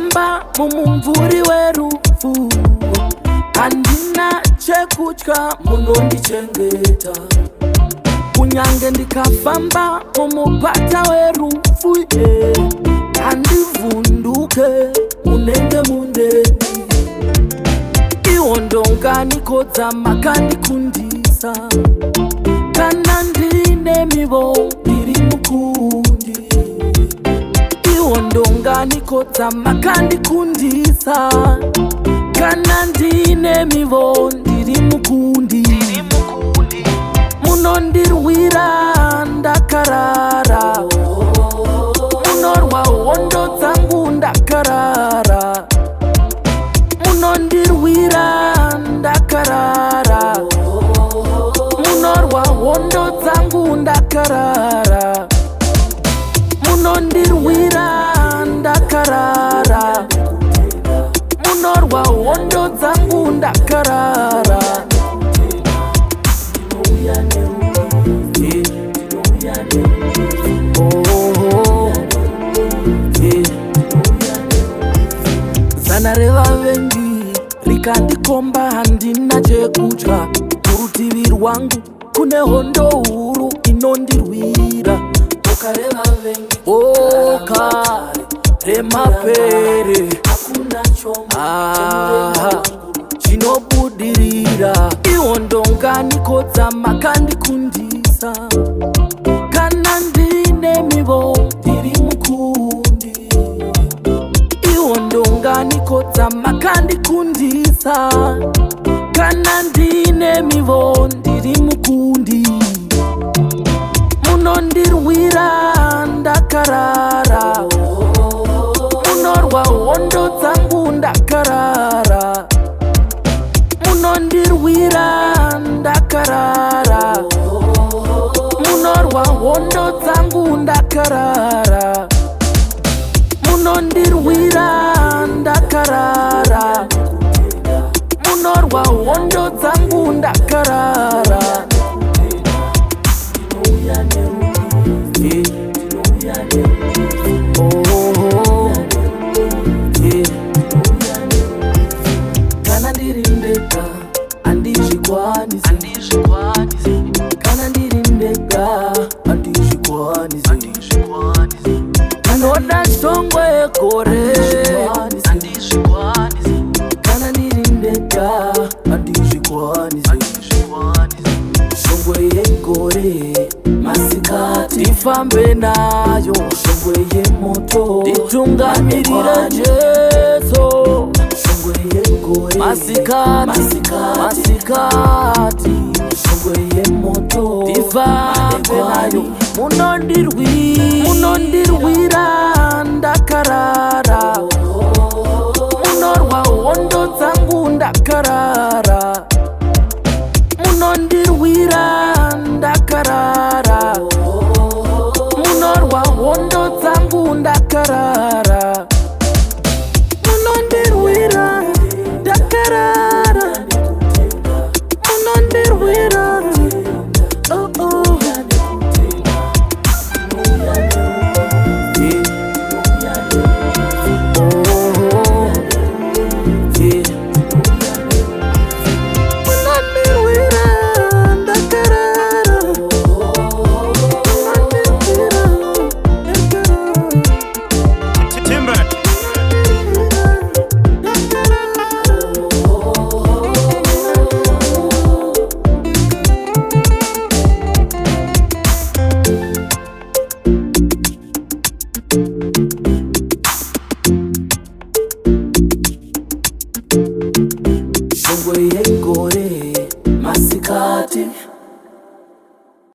ndikafamba mumumvuri werufu, handina chekutya, munondichengeta. Kunyange ndikafamba mumupata werufu, handivhunduke, munenge mundeni. Iwo ndonganikodza makandikundisa, kana ndine mivo ndiri mukundi. Iwo ndonganikodza makandikundisa, kana ndine mivo ndiri mukundi. Munondirwira ndakarara, munorwa hondo dzangu ndakarara. Munondirwira ndakarara, munorwa hondo dzangu ndakarara. Munondirwira ndakarara, munorwa hondo dzangu ndakarara. Zana revavengi rikandikomba handina chekutya, kurutivi rwangu kune hondo huru inondirwira. Boka remapere chinobudirira. Iwo ndonganikodza makandikundisa, kana ndine mivo ndiri mukundi. Iwo ndonganikodza makandikundisa, kana ndine mivo ndiri mukundi. Munondirwira ndakarara, munorwa hondo dzangu ndakarara. Munondirwira ndakarara, munorwa hondo dzangu ndakarara. Munondirwira ndakarara, munorwa hondo dzangu ndakarara. Kana ndiri ndega handizvikwanisi, kana ndiri ndega handizvikwanisi. Ndinoda shongwe yegore, kana ndiri ndega handizvikwanisi. Shongwe yegore masikati ndifambe nayo, shongwe yemoto nditungamirire Jesu. Shongwe yegore masikati, shongwe yemoto ndifambe nayo. Munondirwira ndakarara, munorwa hondo dzangu ndakarara. Munondirwira ndakarara, munorwa hondo dzangu ndakarara. Munondirwira ndakarara, munondirwira. Timber.